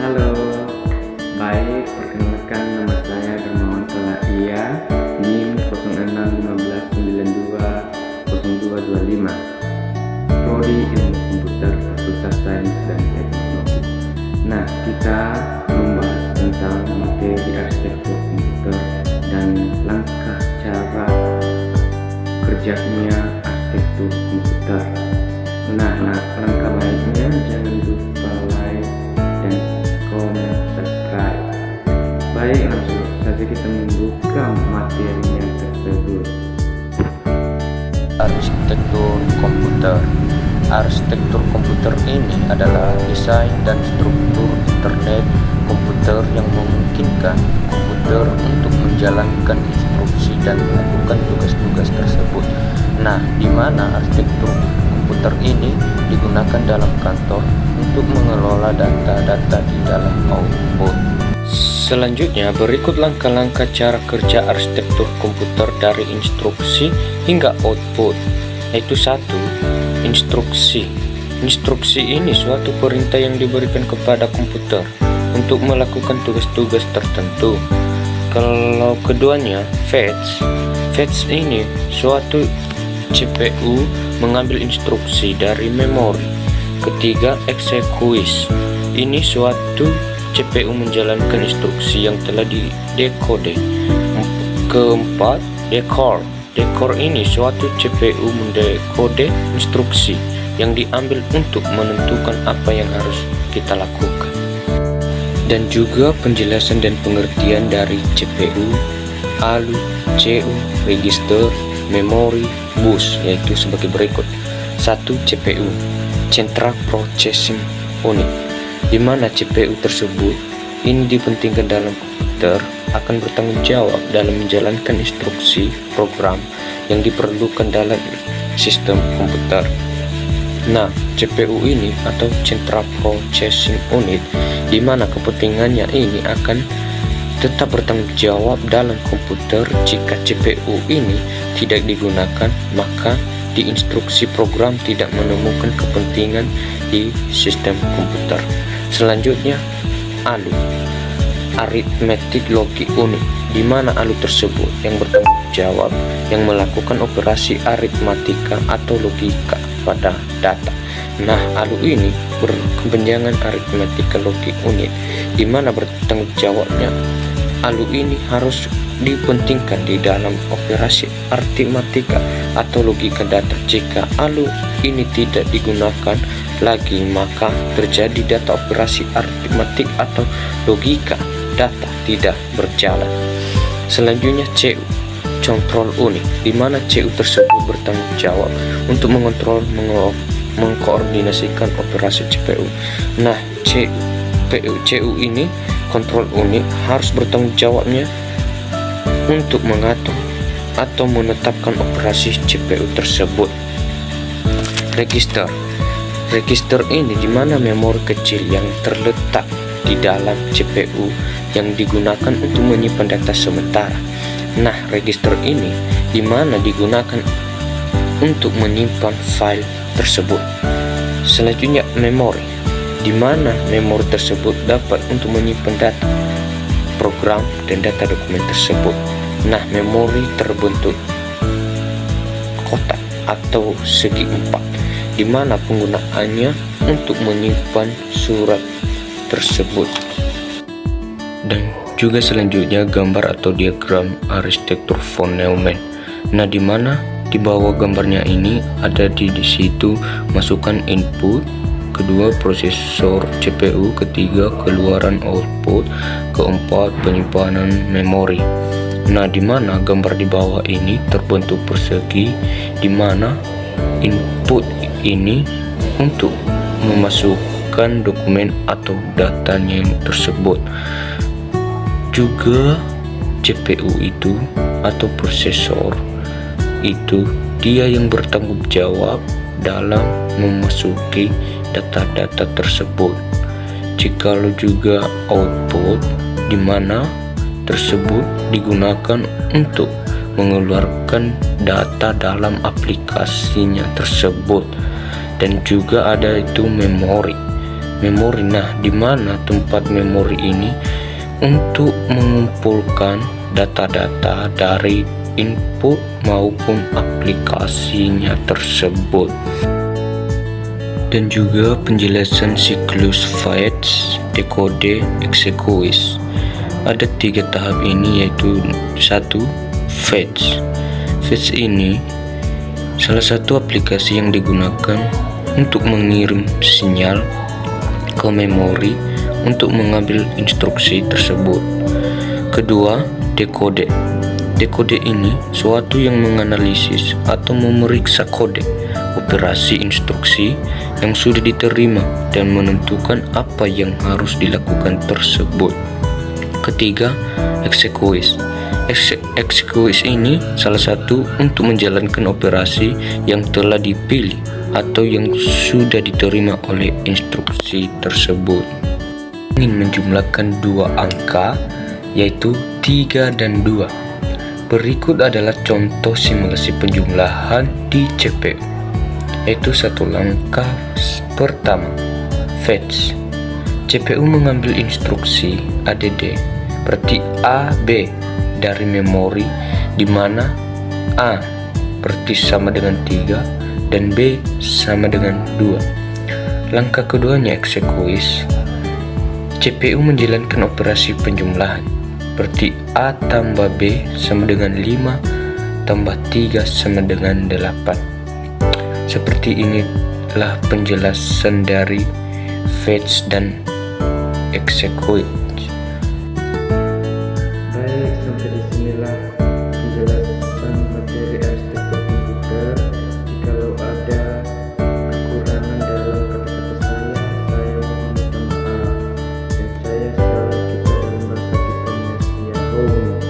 Halo, baik, perkenalkan nama saya Dermawan Tolaia, NIM 0615920225, Prodi Ilmu Komputer, Fakultas Sains dan Teknologi. Nah, kita membahas tentang materi arsitektur komputer dan langkah cara kerjanya arsitektur komputer. Nah, langkah baiknya jangan lupa like dan komen, subscribe. Baik, langsung saja kita membuka materinya tersebut. Arsitektur komputer. Arsitektur komputer ini adalah desain dan struktur internet komputer yang memungkinkan komputer untuk menjalankan instruksi dan melakukan tugas-tugas tersebut. Nah, di mana arsitektur komputer ini digunakan dalam kantor untuk mengelola data-data di dalam output. Selanjutnya, berikut langkah-langkah cara kerja arsitektur komputer dari instruksi hingga output, yaitu 1. Instruksi. Instruksi ini suatu perintah yang diberikan kepada komputer untuk melakukan tugas-tugas tertentu. Kalau keduanya, fetch. Fetch ini suatu CPU mengambil instruksi dari memori. Ketiga, execute. Ini suatu CPU menjalankan instruksi yang telah didekode. Keempat, decode. Decode ini suatu CPU mendekode instruksi yang diambil untuk menentukan apa yang harus kita lakukan. Dan juga penjelasan dan pengertian dari CPU, ALU, CU, register, memori, bus, yaitu sebagai berikut. 1. CPU, Central Processing Unit, di mana CPU tersebut ini dipentingkan dalam komputer akan bertanggung jawab dalam menjalankan instruksi program yang diperlukan dalam sistem komputer. Nah, CPU ini atau Central Processing Unit, di mana kepentingannya ini akan tetap bertanggung jawab dalam komputer. Jika CPU ini tidak digunakan, maka di instruksi program tidak menemukan kepentingan di sistem komputer. Selanjutnya, ALU, Arithmetic Logic Unit, di mana ALU tersebut yang bertanggung jawab yang melakukan operasi aritmatika atau logika pada data. Nah, ALU ini berkepanjangan Arithmetic Logic Unit, di mana bertanggung jawabnya ALU ini harus dipentingkan di dalam operasi aritmatika atau logika data. Jika ALU ini tidak digunakan lagi, maka terjadi data operasi aritmatik atau logika data tidak berjalan. Selanjutnya, CU, Control Unit, di mana CU tersebut bertanggung jawab untuk mengontrol, mengkoordinasikan operasi CPU. Nah, CU ini kontrol unit harus bertanggung jawabnya untuk mengatur atau menetapkan operasi CPU tersebut. Register. Register ini di mana memori kecil yang terletak di dalam CPU yang digunakan untuk menyimpan data sementara. Nah, register ini di mana digunakan untuk menyimpan file tersebut. Selanjutnya, memori, di mana memori tersebut dapat untuk menyimpan data program dan data dokumen tersebut. Nah, memori terbentuk kotak atau segi empat, di mana penggunaannya untuk menyimpan surat tersebut. Dan juga selanjutnya, gambar atau diagram arsitektur von Neumann. Nah, di mana di bawah gambarnya ini ada di situ masukkan input, kedua prosesor CPU, ketiga keluaran output, keempat penyimpanan memori. Nah, di mana gambar di bawah ini terbentuk persegi, di mana input ini untuk memasukkan dokumen atau datanya tersebut. Juga CPU itu atau prosesor itu dia yang bertanggung jawab dalam memasuki data-data tersebut. Jikalau juga output, di mana tersebut digunakan untuk mengeluarkan data dalam aplikasinya tersebut. Dan juga ada itu memori, memori. Nah, di mana tempat memori ini untuk mengumpulkan data-data dari input maupun aplikasinya tersebut. Dan juga penjelasan siklus fetch, decode, execute. Ada 3 tahap ini, yaitu 1. Fetch. Fetch ini salah satu aplikasi yang digunakan untuk mengirim sinyal ke memori untuk mengambil instruksi tersebut. Kedua, decode. Decode ini suatu yang menganalisis atau memeriksa kode operasi instruksi yang sudah diterima dan menentukan apa yang harus dilakukan tersebut. Ketiga, execute. Execute ini salah satu untuk menjalankan operasi yang telah dipilih atau yang sudah diterima oleh instruksi tersebut. Ingin menjumlahkan 2 angka, yaitu 3 dan 2. Berikut adalah contoh simulasi penjumlahan di CPU, yaitu 1 langkah pertama, fetch. CPU mengambil instruksi ADD berarti A, B dari memori, di mana A berarti sama dengan 3 dan B sama dengan 2. Langkah keduanya execute. CPU menjalankan operasi penjumlahan, berarti A tambah B sama dengan 5 tambah 3 sama dengan 8. Seperti inilah penjelasan dari fetch dan execute. Baik, sampai di sinilah penjelasan materi arsitektur komputer. Jikalau ada kekurangan dalam kata-kata saya mohon minta maaf. Dan saya selalu kita dalam bahasa kita Indonesia.